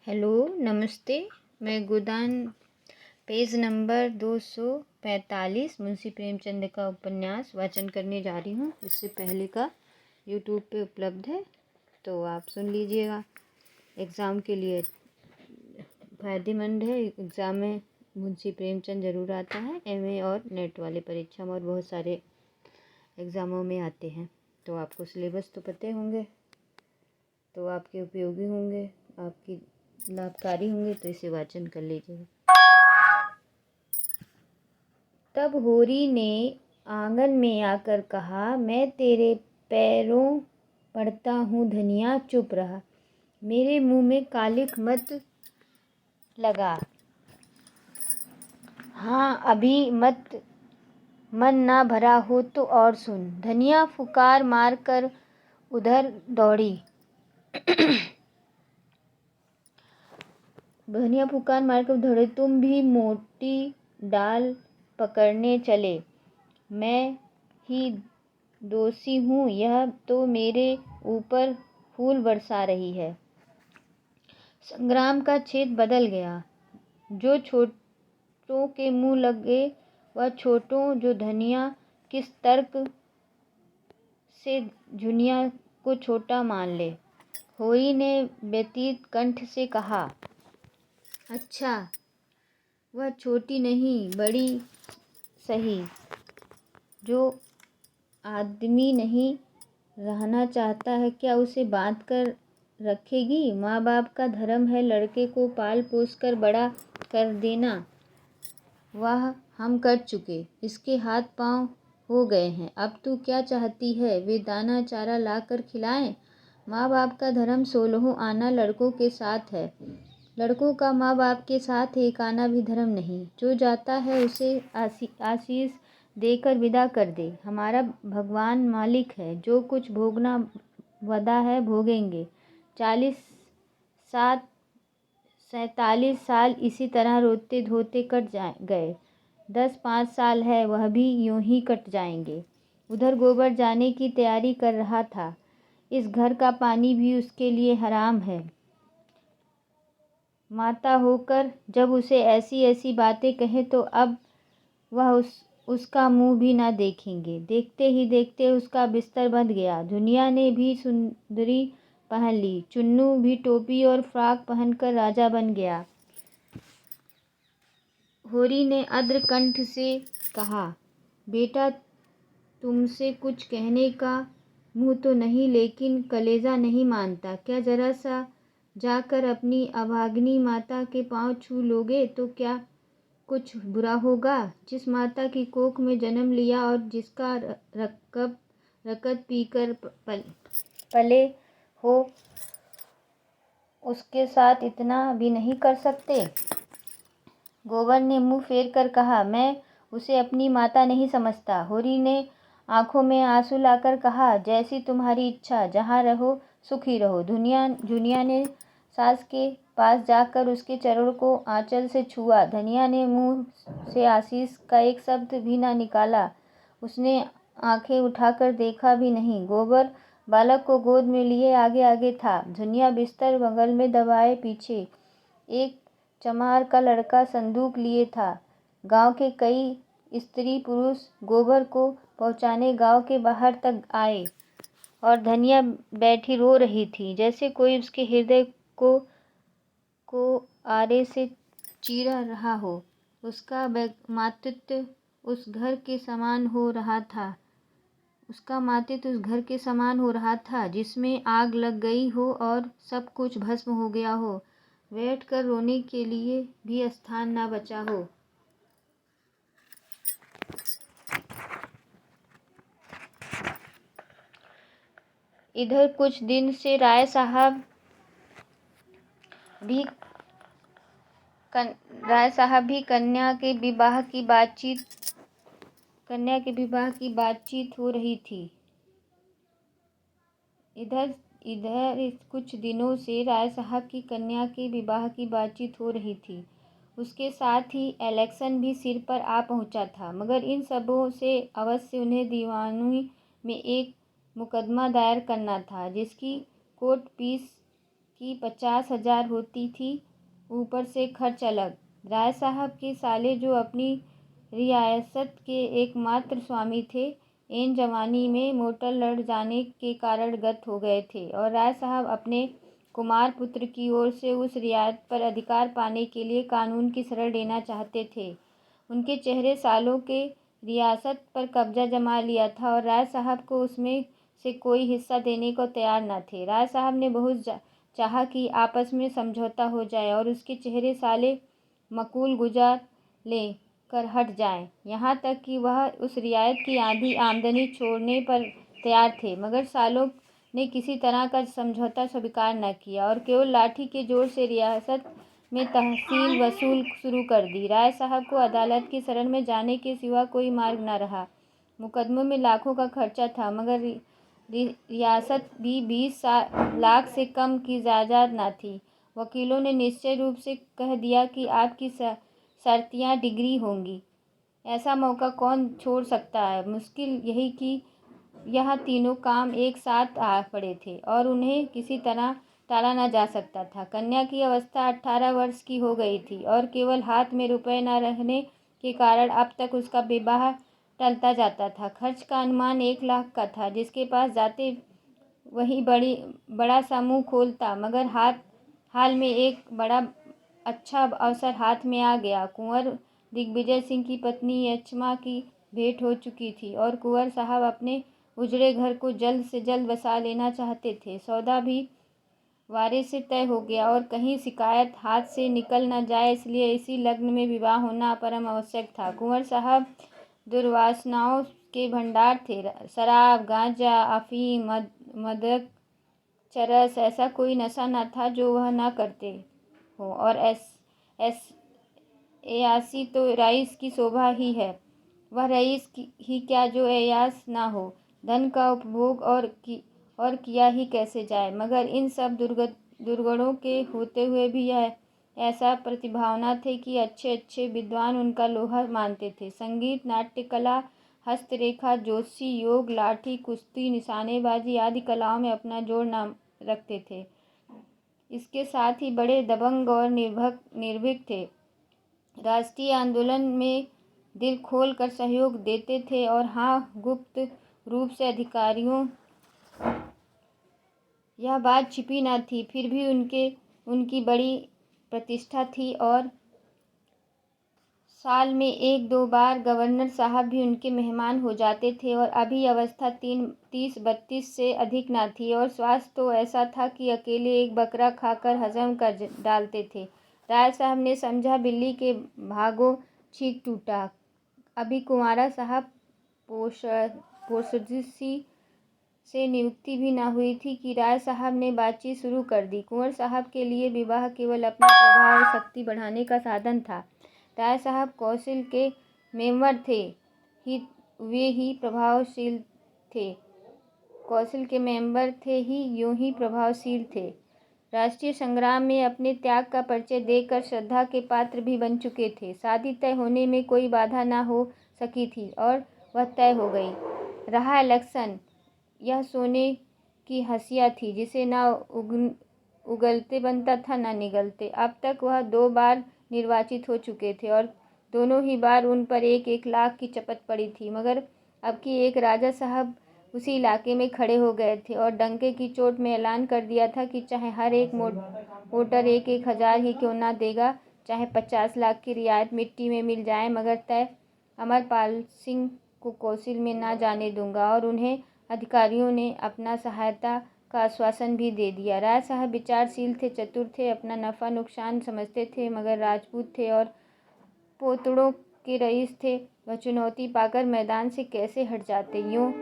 Hello, नमस्ते। मैं गोदान page number 245 Munshi Premchand का उपन्यास वाचन करने जा रही हूँ। इससे पहले का यूट्यूब पे उपलब्ध है, तो आप सुन लीजिएगा। एग्ज़ाम के लिए फ़ायदेमंद है। एग्ज़ाम में मुंशी प्रेमचंद ज़रूर आता है। एमए और नेट वाले परीक्षा में और बहुत सारे एग्ज़ामों में आते हैं। तो आपको सिलेबस तो पते होंगे, तो आपके उपयोगी होंगे, आपकी लाभकारी होंगे, तो इसे वाचन कर लीजिएगा। तब होरी ने आंगन में आकर कहा, मैं तेरे पैरों पड़ता हूँ धनिया, चुप रहा, मेरे मुंह में कालिक मत लगा। हाँ, अभी मत, मन ना भरा हो तो और सुन। धनिया फुकार मार कर उधर दौड़ी। धनिया फुकार मारकर दौड़े। तुम भी मोटी डाल पकड़ने चले, मैं ही दोषी हूँ, यह तो मेरे ऊपर फूल बरसा रही है। संग्राम का छेद बदल गया। जो छोटों के मुंह लगे वह छोटों, जो धनिया किस तर्क से झुनिया को छोटा मान ले। होरी ने व्यतीत कंठ से कहा, अच्छा, वह छोटी नहीं बड़ी सही, जो आदमी नहीं रहना चाहता है क्या उसे बांध कर रखेगी? माँ बाप का धर्म है लड़के को पाल पोस कर बड़ा कर देना। वह हम कर चुके, इसके हाथ पांव हो गए हैं। अब तू क्या चाहती है? वे दाना चारा ला कर खिलाएं? माँ बाप का धर्म 16 आना लड़कों के साथ है। लड़कों का माँ बाप के साथ एक आना भी धर्म नहीं। जो जाता है उसे आशीष देकर विदा कर दे। हमारा भगवान मालिक है, जो कुछ भोगना वदा है भोगेंगे। 47 साल इसी तरह रोते धोते कट गए। 5 साल है, वह भी यूं ही कट जाएंगे। उधर गोबर जाने की तैयारी कर रहा था। इस घर का पानी भी उसके लिए हराम है। माता होकर जब उसे ऐसी ऐसी बातें कहें तो अब वह उसका मुंह भी ना देखेंगे। देखते ही देखते उसका बिस्तर बंध गया। दुनिया ने भी सुंदरी पहन ली। चुन्नू भी टोपी और फ्रॉक पहनकर राजा बन गया। होरी ने आर्द्र कंठ से कहा, बेटा, तुमसे कुछ कहने का मुंह तो नहीं, लेकिन कलेजा नहीं मानता। क्या जरा सा जाकर अपनी अभागिनी माता के पांव छू लोगे तो क्या कुछ बुरा होगा? जिस माता की कोख में जन्म लिया और जिसका रकत पीकर पले हो, उसके साथ इतना भी नहीं कर सकते? गोबर ने मुंह फेर कर कहा, मैं उसे अपनी माता नहीं समझता। होरी ने आंखों में आंसू लाकर कहा, जैसी तुम्हारी इच्छा, जहाँ रहो सुखी रहो। दुनिया ने सास के पास जाकर उसके चरणों को आंचल से छुआ। धनिया ने मुंह से आशीष का एक शब्द भी ना निकाला। उसने आंखें उठाकर देखा भी नहीं। गोबर बालक को गोद में लिए आगे आगे था। धनिया बिस्तर बगल में दबाए पीछे। एक चमार का लड़का संदूक लिए था। गांव के कई स्त्री पुरुष गोबर को पहुंचाने गांव के बाहर तक आए और धनिया बैठी रो रही थी, जैसे कोई उसके हृदय को आरे से चीरा रहा हो। उसका मातृत्व उस घर के समान हो रहा था। उसका मातृत्व उस घर के समान हो रहा था जिसमें आग लग गई हो और सब कुछ भस्म हो गया हो। बैठकर रोने के लिए भी स्थान ना बचा हो। इधर कुछ दिन से राय साहब भी कन्या के विवाह की बातचीत हो रही थी। इधर कुछ दिनों से राय साहब की कन्या के विवाह की बातचीत हो रही थी। उसके साथ ही इलेक्शन भी सिर पर आ पहुंचा था। मगर इन सबों से अवश्य उन्हें दीवानी में एक मुकदमा दायर करना था, जिसकी कोर्ट फीस की 50,000 होती थी, ऊपर से खर्च अलग। राय साहब के साले, जो अपनी रियासत के एकमात्र स्वामी थे, एन जवानी में मोटर लड़ जाने के कारण गत हो गए थे और राय साहब अपने कुमार पुत्र की ओर से उस रियायत पर अधिकार पाने के लिए कानून की शरण लेना चाहते थे। उनके चेहरे सालों के रियासत पर कब्जा जमा लिया था और राय साहब को उसमें से कोई हिस्सा देने को तैयार न थे। राय साहब ने बहुत चाहा कि आपस में समझौता हो जाए और उसके चेहरे साले मकूल गुजार ले कर हट जाएं। यहाँ तक कि वह उस रियायत की आधी आमदनी छोड़ने पर तैयार थे, मगर सालों ने किसी तरह का समझौता स्वीकार न किया और केवल लाठी के जोर से रियासत में तहसील वसूल शुरू कर दी। राय साहब को अदालत की शरण में जाने के सिवा कोई मार्ग न रहा। मुकदमों में लाखों का खर्चा था, मगर रियासत भी 20 लाख से कम की जायदाद न थी। वकीलों ने निश्चय रूप से कह दिया कि आपकी शर्तियाँ डिग्री होंगी। ऐसा मौका कौन छोड़ सकता है। मुश्किल यही कि यह तीनों काम एक साथ आ पड़े थे और उन्हें किसी तरह टाला न जा सकता था। कन्या की अवस्था 18 वर्ष की हो गई थी और केवल हाथ में रुपए न रहने के कारण अब तक उसका विवाह टलता जाता था। खर्च का अनुमान 1 लाख का था। जिसके पास जाते वही बड़ा सा मुँह खोलता, मगर हाल में एक बड़ा अच्छा अवसर हाथ में आ गया। कुंवर दिग्विजय सिंह की पत्नी यचमा की भेंट हो चुकी थी और कुंवर साहब अपने उजड़े घर को जल्द से जल्द बसा लेना चाहते थे। सौदा भी वारे से तय हो गया और कहीं शिकायत हाथ से निकल न जाए, इसलिए इसी लग्न में विवाह होना परम आवश्यक था। कुंवर साहब दुर्वासनाओं के भंडार थे। शराब, गांजा, अफीम, मदक, चरस, ऐसा कोई नशा न था जो वह न करते हो। और ऐयासी तो रईस की शोभा ही है। वह रईस ही क्या जो ऐयास ना हो। धन का उपभोग और किया ही कैसे जाए। मगर इन सब दुर्गुणों के होते हुए भी यह ऐसा प्रतिभावान थे कि अच्छे विद्वान उनका लोहा मानते थे। संगीत, नाट्य कला, हस्तरेखा, ज्योतिषी, योग, लाठी, कुश्ती, निशानेबाजी आदि कलाओं में अपना जोड़ नाम रखते थे। इसके साथ ही बड़े दबंग और निर्भीक थे। राष्ट्रीय आंदोलन में दिल खोल कर सहयोग देते थे और हाँ, गुप्त रूप से अधिकारियों यह बात छिपी न थी, फिर भी उनकी बड़ी प्रतिष्ठा थी और साल में 1-2 बार गवर्नर साहब भी उनके मेहमान हो जाते थे। और अभी अवस्था 30-32 से अधिक न थी और स्वास्थ्य तो ऐसा था कि अकेले एक बकरा खाकर हजम कर डालते थे। राय साहब ने समझा बिल्ली के भागों छींक टूटा। अभी कुंवारा साहब पोषसी से नियुक्ति भी न हुई थी कि राय साहब ने बातचीत शुरू कर दी। कुंवर साहब के लिए विवाह केवल अपने प्रभाव और शक्ति बढ़ाने का साधन था। राय साहब कौंसिल के मेंबर थे वे ही प्रभावशील थे। कौंसिल के मेंबर थे ही यूं ही प्रभावशील थे। राष्ट्रीय संग्राम में अपने त्याग का परिचय देकर श्रद्धा के पात्र भी बन चुके थे। शादी तय होने में कोई बाधा न हो सकी थी और वह तय हो गई। रहा इलेक्शन, यह सोने की हंसिया थी जिसे न उगलते बनता था न निगलते। अब तक वह 2 बार निर्वाचित हो चुके थे और दोनों ही बार उन पर 1-1 लाख की चपत पड़ी थी। मगर अब की एक राजा साहब उसी इलाके में खड़े हो गए थे और डंके की चोट में ऐलान कर दिया था कि चाहे हर एक वोटर 1-1 हज़ार ही क्यों ना देगा, चाहे 50 लाख की रियायत मिट्टी में मिल जाए, मगर तय अमरपाल सिंह को कौंसिल में ना जाने दूंगा। और उन्हें अधिकारियों ने अपना सहायता का आश्वासन भी दे दिया। राय साहब विचारशील थे, चतुर थे, अपना नफ़ा नुकसान समझते थे, मगर राजपूत थे और पोतड़ों के रईस थे। वह चुनौती पाकर मैदान से कैसे हट जाते। यूँ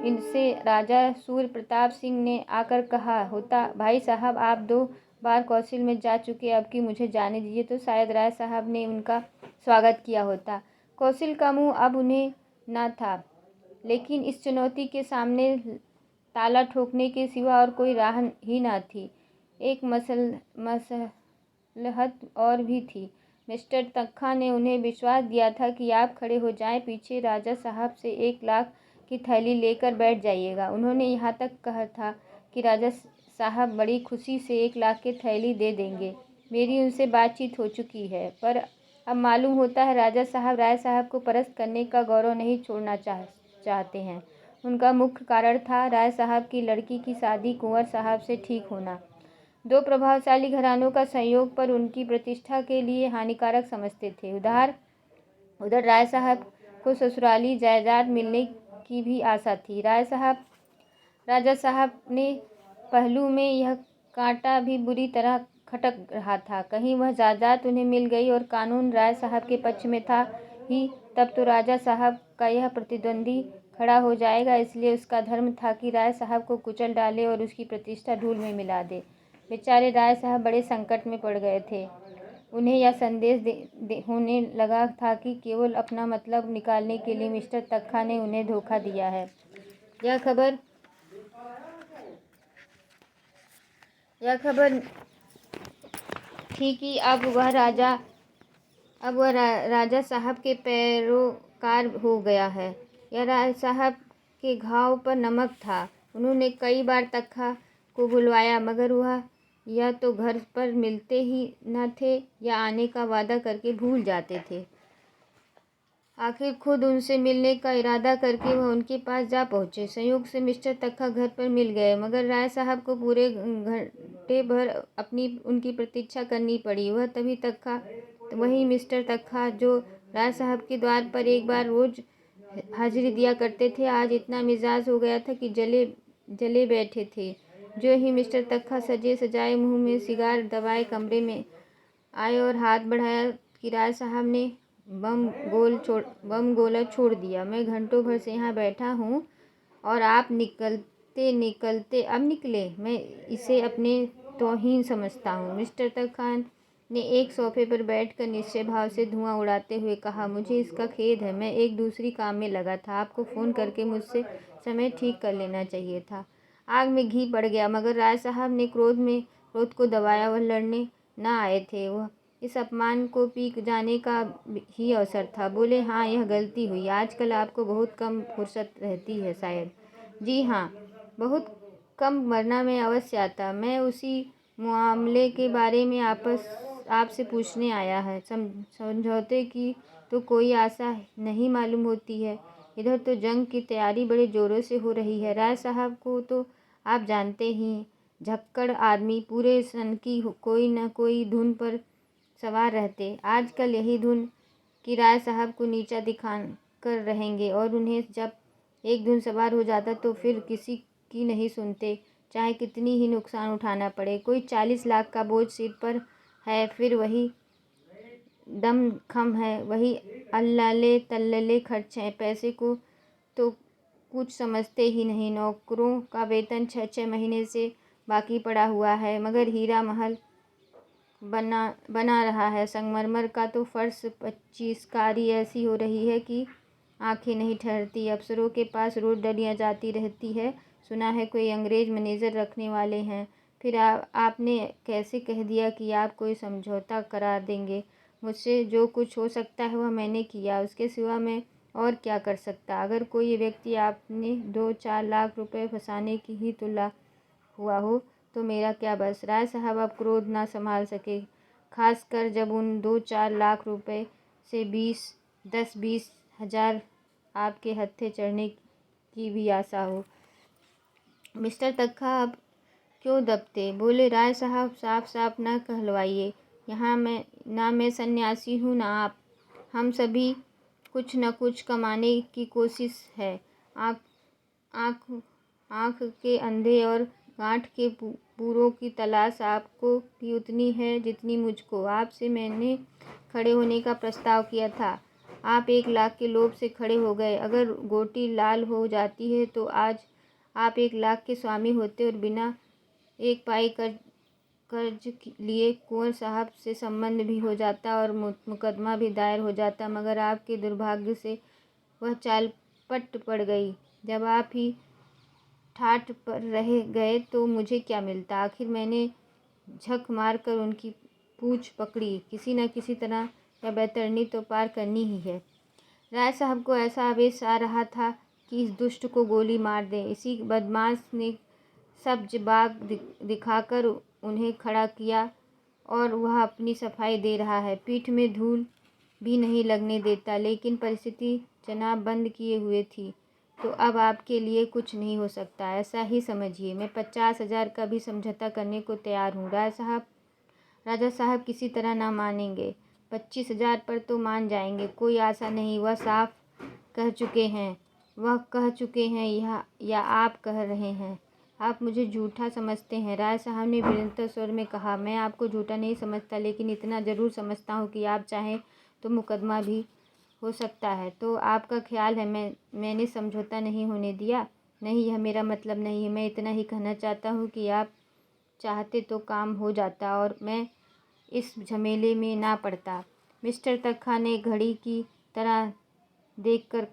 इनसे राजा सूर्य प्रताप सिंह ने आकर कहा होता, भाई साहब आप 2 बार कौंसिल में जा चुके, अब की मुझे जाने दीजिए, तो शायद राय साहब ने उनका स्वागत किया होता। कौंसिल का मुँह अब उन्हें न था, लेकिन इस चुनौती के सामने ताला ठोकने के सिवा और कोई राह ही न थी। एक मसलहत और भी थी। मिस्टर तख्खा ने उन्हें विश्वास दिया था कि आप खड़े हो जाएं, पीछे राजा साहब से 1 लाख की थैली लेकर बैठ जाइएगा। उन्होंने यहाँ तक कहा था कि राजा साहब बड़ी खुशी से 1 लाख की थैली दे देंगे। मेरी उनसे बातचीत हो चुकी है, पर अब मालूम होता है राजा साहब राय साहब को परस्त करने का गौरव नहीं छोड़ना चाहते हैं। उनका मुख्य कारण था राय साहब की लड़की की शादी कुंवर साहब से ठीक होना। 2 प्रभावशाली घरानों का संयोग पर उनकी प्रतिष्ठा के लिए हानिकारक समझते थे। उधर राय साहब को ससुराली जायदाद मिलने की भी आशा थी। राजा साहब ने पहलू में यह कांटा भी बुरी तरह खटक रहा था। कहीं वह जायदाद उन्हें मिल गई और कानून राय साहब के पक्ष में था ही, तब तो राजा साहब का यह प्रतिद्वंदी खड़ा हो जाएगा। इसलिए उसका धर्म था कि राय साहब को कुचल डाले और उसकी प्रतिष्ठा धूल में मिला दे। बेचारे राय साहब बड़े संकट में पड़ गए थे। उन्हें यह संदेश होने लगा था कि केवल अपना मतलब निकालने के लिए मिस्टर तक्खा ने उन्हें धोखा दिया है। यह खबर थी कि अब वह राजा साहब के पैरोकार हो गया है। यह राय साहब के घाव पर नमक था। उन्होंने कई बार तक्खा को बुलवाया, मगर वह या तो घर पर मिलते ही न थे या आने का वादा करके भूल जाते थे। आखिर खुद उनसे मिलने का इरादा करके वह उनके पास जा पहुँचे। संयोग से मिस्टर तक्खा घर पर मिल गए, मगर राय साहब को पूरे घंटे भर उनकी प्रतीक्षा करनी पड़ी। वही मिस्टर तक्खा जो राय साहब के द्वार पर एक बार रोज हाजिरी दिया करते थे, आज इतना मिजाज हो गया था कि जले बैठे थे। जो ही मिस्टर तक्खा सजे सजाए मुंह में सिगार दबाए कमरे में आए और हाथ बढ़ाया कि राय साहब ने बम गोला छोड़ दिया। मैं घंटों भर से यहाँ बैठा हूँ और आप निकलते अब निकले। मैं इसे अपने तौहीन समझता हूँ। मिस्टर तक्खा ने एक सोफे पर बैठकर निश्चय भाव से धुआं उड़ाते हुए कहा, मुझे इसका खेद है। मैं एक दूसरी काम में लगा था। आपको फ़ोन करके मुझसे समय ठीक कर लेना चाहिए था। आग में घी पड़ गया, मगर राय साहब ने क्रोध को दबाया। वह लड़ने न आए थे, वह इस अपमान को पी जाने का ही अवसर था। बोले, हाँ, यह गलती हुई। आजकल आपको बहुत कम फुर्सत रहती है शायद। जी हाँ, बहुत कम, वरना मैं अवश्य आता। मैं उसी मामले के बारे में आपसे पूछने आया है। समझौते की तो कोई आशा नहीं मालूम होती है। इधर तो जंग की तैयारी बड़े जोरों से हो रही है। राय साहब को तो आप जानते ही, झक्कड़ आदमी, पूरे सन की कोई न कोई धुन पर सवार रहते। आजकल यही धुन कि राय साहब को नीचा दिखा कर रहेंगे, और उन्हें जब एक धुन सवार हो जाता तो फिर किसी की नहीं सुनते, चाहे कितनी ही नुकसान उठाना पड़े। कोई 40 लाख का बोझ सिर पर है, फिर वही दम खम है, वही अल्लाले तल्लले खर्च हैं। पैसे को तो कुछ समझते ही नहीं। नौकरों का वेतन 6-6 महीने से बाकी पड़ा हुआ है, मगर हीरा महल बना रहा है। संगमरमर का तो फर्श 25 कारी ऐसी हो रही है कि आंखें नहीं ठहरती। अफसरों के पास रोज डलियाँ जाती रहती है। सुना है कोई अंग्रेज मैनेजर रखने वाले हैं। फिर आपने कैसे कह दिया कि आप कोई समझौता करा देंगे। मुझसे जो कुछ हो सकता है वह मैंने किया, उसके सिवा मैं और क्या कर सकता। अगर कोई व्यक्ति आपने 2-4 लाख रुपए फंसाने की ही तुला हुआ हो तो मेरा क्या बस। राय साहब अब क्रोध ना संभाल सके, खासकर जब उन 2-4 लाख रुपए से 10-20 हजार आपके हत्थे चढ़ने की भी आशा हो। मिस्टर तक्खा अब क्यों दबते, बोले, राय साहब, साफ साफ ना कहलवाइए। यहाँ मैं सन्यासी हूँ ना आप। हम सभी कुछ न कुछ कमाने की कोशिश है। आँख के अंधे और गांठ के पूरों की तलाश आपको भी उतनी है जितनी मुझको। आपसे मैंने खड़े होने का प्रस्ताव किया था। आप 1 लाख के लोभ से खड़े हो गए। अगर गोटी लाल हो जाती है तो आज आप 1 लाख के स्वामी होते और बिना 1 पाई कर्ज लिए कुंवर साहब से संबंध भी हो जाता और मुकदमा भी दायर हो जाता। मगर आपके दुर्भाग्य से वह चाल पट पड़ गई। जब आप ही ठाठ पर रह गए तो मुझे क्या मिलता। आखिर मैंने झक मार कर उनकी पूँछ पकड़ी। किसी न किसी तरह यह बैतरनी तो पार करनी ही है। राय साहब को ऐसा आवेश आ रहा था कि इस दुष्ट को गोली मार दें। इसी बदमाश ने सब्ज बाग दिखाकर उन्हें खड़ा किया और वह अपनी सफाई दे रहा है। पीठ में धूल भी नहीं लगने देता, लेकिन परिस्थिति जनाब बंद किए हुए थी, तो अब आपके लिए कुछ नहीं हो सकता। ऐसा ही समझिए। मैं 50,000 का भी समझौता करने को तैयार हूँ। राजा साहब किसी तरह ना मानेंगे। 25,000 पर तो मान जाएंगे, कोई आशा नहीं। वह साफ कह चुके हैं। वह कह चुके हैं या आप कह रहे हैं? आप मुझे झूठा समझते हैं, राय साहब ने विनम्र स्वर में कहा। मैं आपको झूठा नहीं समझता, लेकिन इतना ज़रूर समझता हूँ कि आप चाहें तो मुकदमा भी हो सकता है। तो आपका ख्याल है मैंने समझौता नहीं होने दिया? नहीं, यह मेरा मतलब नहीं है। मैं इतना ही कहना चाहता हूँ कि आप चाहते तो काम हो जाता और मैं इस झमेले में ना पड़ता। मिस्टर तखा ने घड़ी की तरफ देखकर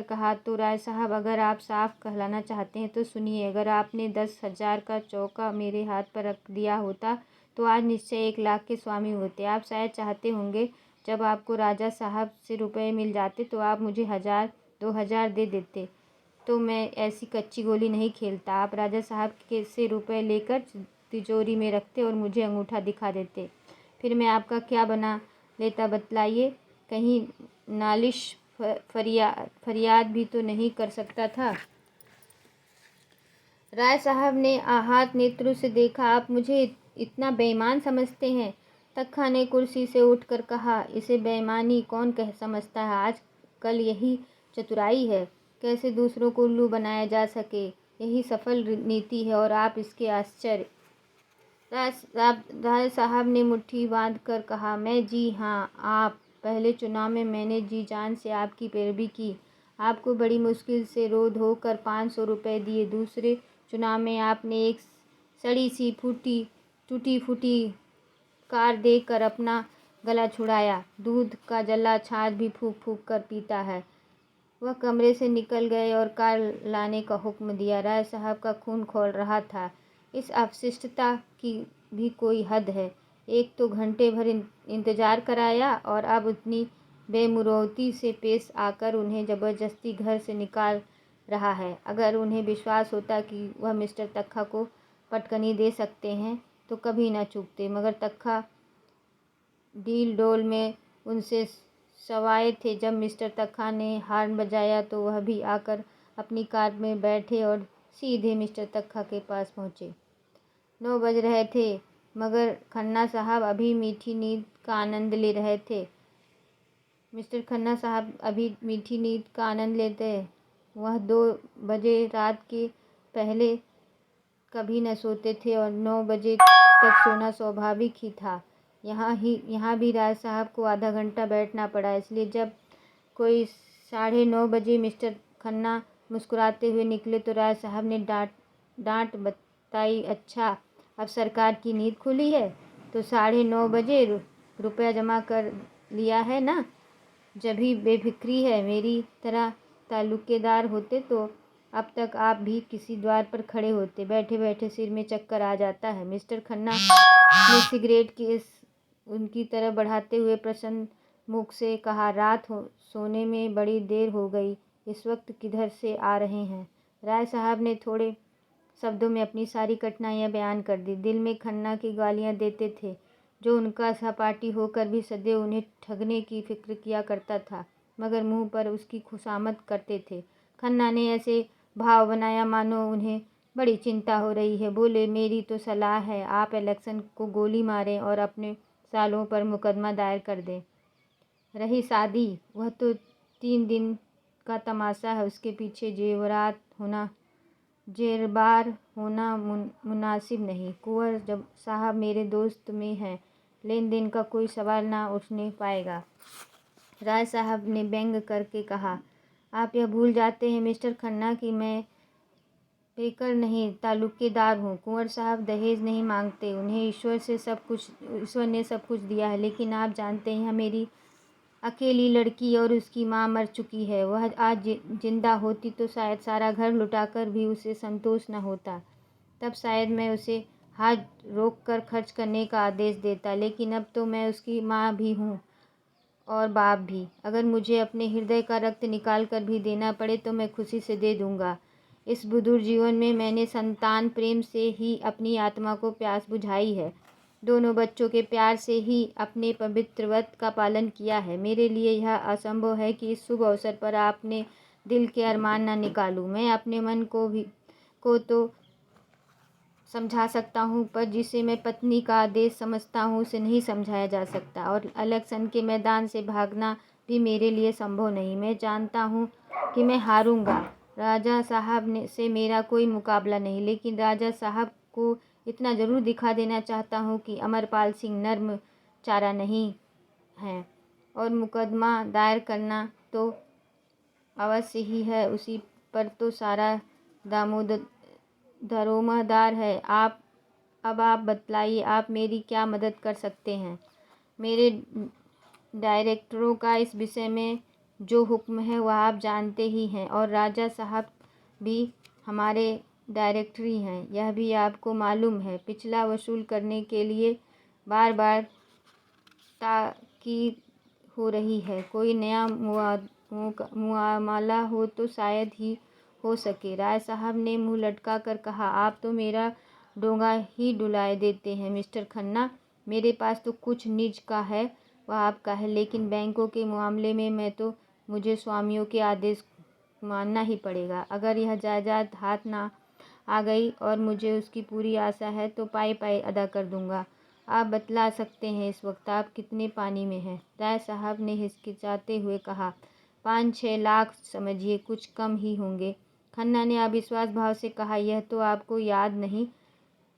कहा, तो राय साहब, अगर आप साफ कहलाना चाहते हैं तो सुनिए। अगर आपने 10,000 का चौका मेरे हाथ पर रख दिया होता तो आज निश्चय 1,00,000 के स्वामी होते। आप शायद चाहते होंगे जब आपको राजा साहब से रुपए मिल जाते तो आप मुझे 1,000 2,000 दे देते। तो मैं ऐसी कच्ची गोली नहीं खेलता। आप राजा साहब के से रुपए लेकर तिजोरी में रखते और मुझे अंगूठा दिखा देते। फिर मैं आपका क्या बना लेता बतलाइए? कहीं नालिश फरियाद भी तो नहीं कर सकता था। राय साहब ने आहत नेत्रों से देखा। आप मुझे इतना बेईमान समझते हैं? तखा ने कुर्सी से उठकर कहा। इसे बेईमानी कौन कह समझता है? आजकल यही चतुराई है, कैसे दूसरों को उल्लू बनाया जा सके। यही सफल नीति है और आप इसके आश्चर्य। राय साहब ने मुट्ठी बांध कर कहा, मैं जी हाँ, आप पहले चुनाव में मैंने जी जान से आपकी पैरवी की। आपको बड़ी मुश्किल से रो धोकर 500 रुपये दिए। दूसरे चुनाव में आपने एक सड़ी सी टूटी फूटी कार देकर अपना गला छुड़ाया। दूध का जला छाछ भी फूंक फूंक कर पीता है। वह कमरे से निकल गए और कार लाने का हुक्म दिया। राय साहब का खून खौल रहा था। इस अपशिष्टता की भी कोई हद है। एक तो घंटे भर इंतज़ार कराया और अब उतनी बेमुरौती से पेश आकर उन्हें ज़बरदस्ती घर से निकाल रहा है। अगर उन्हें विश्वास होता कि वह मिस्टर तखा को पटकनी दे सकते हैं तो कभी न चूकते, मगर तखा डील डोल में उनसे सवाए थे। जब मिस्टर तखा ने हॉर्न बजाया तो वह भी आकर अपनी कार में बैठे और सीधे मिस्टर तखा के पास पहुँचे। 9 बज रहे थे, मगर खन्ना साहब अभी मीठी नींद का आनंद ले रहे थे। मिस्टर खन्ना साहब अभी मीठी नींद का आनंद लेते। वह 2 बजे रात के पहले कभी न सोते थे और 9 बजे तक सोना स्वाभाविक ही था। यहाँ भी राय साहब को आधा घंटा बैठना पड़ा, इसलिए जब कोई 9:30 बजे मिस्टर खन्ना मुस्कुराते हुए निकले तो राय साहब ने डांट बताई, अच्छा, अब सरकार की नींद खुली है तो 9:30 बजे रुपया जमा कर लिया है ना? जभी बेफिक्री है। मेरी तरह ताल्लुकेदार होते तो अब तक आप भी किसी द्वार पर खड़े होते। बैठे बैठे सिर में चक्कर आ जाता है। मिस्टर खन्ना ने सिगरेट की उनकी तरफ बढ़ाते हुए प्रसन्न मुख से कहा, सोने में बड़ी देर हो गई। इस वक्त किधर से आ रहे हैं? राय साहब ने थोड़े शब्दों में अपनी सारी कठिनाइयां बयान कर दी। दिल में खन्ना की गालियां देते थे, जो उनका सहपाठी होकर भी सदैव उन्हें ठगने की फिक्र किया करता था, मगर मुंह पर उसकी खुशामद करते थे। खन्ना ने ऐसे भाव बनाया मानो उन्हें बड़ी चिंता हो रही है। बोले, मेरी तो सलाह है, आप इलेक्शन को गोली मारें और अपने सालों पर मुकदमा दायर कर दें। रही शादी, वह तो 3 दिन का तमाशा है। उसके पीछे जेरबार होना मुनासिब नहीं। कुंवर साहब मेरे दोस्त में हैं, लेन देन का कोई सवाल ना उठने पाएगा। राय साहब ने व्यंग करके कहा, आप यह भूल जाते हैं मिस्टर खन्ना कि मैं पेकर नहीं ताल्लुकेदार हूँ। कुंवर साहब दहेज नहीं मांगते। उन्हें ईश्वर ने सब कुछ दिया है, लेकिन आप जानते हैं मेरी अकेली लड़की और उसकी माँ मर चुकी है। वह आज जिंदा होती तो शायद सारा घर लुटाकर भी उसे संतोष न होता। तब शायद मैं उसे हाथ रोक कर खर्च करने का आदेश देता, लेकिन अब तो मैं उसकी माँ भी हूँ और बाप भी। अगर मुझे अपने हृदय का रक्त निकाल कर भी देना पड़े तो मैं खुशी से दे दूँगा। इस बुजुर्ग जीवन में मैंने संतान प्रेम से ही अपनी आत्मा को प्यास बुझाई है। दोनों बच्चों के प्यार से ही अपने पवित्र व्रत का पालन किया है। मेरे लिए यह असंभव है कि इस शुभ अवसर पर आपने दिल के अरमान न निकालूं। मैं अपने मन को तो समझा सकता हूँ, पर जिसे मैं पत्नी का आदेश समझता हूँ उसे नहीं समझाया जा सकता। और इलेक्शन के मैदान से भागना भी मेरे लिए संभव नहीं। मैं जानता हूँ कि मैं हारूंगा। राजा साहब से मेरा कोई मुकाबला नहीं, लेकिन राजा साहब को इतना ज़रूर दिखा देना चाहता हूँ कि अमरपाल सिंह नर्म चारा नहीं है, और मुकदमा दायर करना तो अवश्य ही है। उसी पर तो सारा दारोमदार है। अब आप बतलाइए, आप मेरी क्या मदद कर सकते हैं? मेरे डायरेक्टरों का इस विषय में जो हुक्म है वह आप जानते ही हैं, और राजा साहब भी हमारे डायरेक्टर ही हैं, यह भी आपको मालूम है। पिछला वसूल करने के लिए बार बार ताकीद हो रही है। कोई नया मुआमला हो तो शायद ही हो सके। राय साहब ने मुंह लटका कर कहा, आप तो मेरा डोंगा ही डुलाए देते हैं मिस्टर खन्ना। मेरे पास तो कुछ निज का है वह आपका है, लेकिन बैंकों के मामले में तो मुझे स्वामियों के आदेश मानना ही पड़ेगा। अगर यह जायदाद हाथ ना आ गई, और मुझे उसकी पूरी आशा है, तो पाई पाई अदा कर दूंगा। आप बतला सकते हैं इस वक्त आप कितने पानी में हैं? राय साहब ने हिचकिचाते हुए कहा, 5-6 लाख समझिए, कुछ कम ही होंगे। खन्ना ने अविश्वास भाव से कहा, यह तो आपको याद नहीं,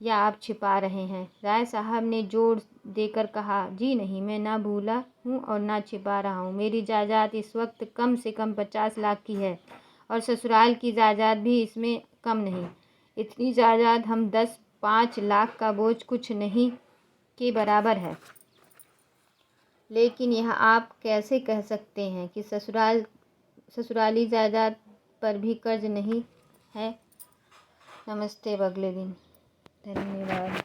या आप छिपा रहे हैं? राय साहब ने जोर देकर कहा, जी नहीं, मैं ना भूला हूँ और ना छिपा रहा हूँ। मेरी जायदाद इस वक्त कम से कम 50 लाख की है, और ससुराल की जायदाद भी इसमें कम नहीं। इतनी जायदाद हम 10-5 लाख का बोझ कुछ नहीं के बराबर है। लेकिन यह आप कैसे कह सकते हैं कि ससुराली जायदाद पर भी कर्ज नहीं है? नमस्ते, अगले दिन। धन्यवाद।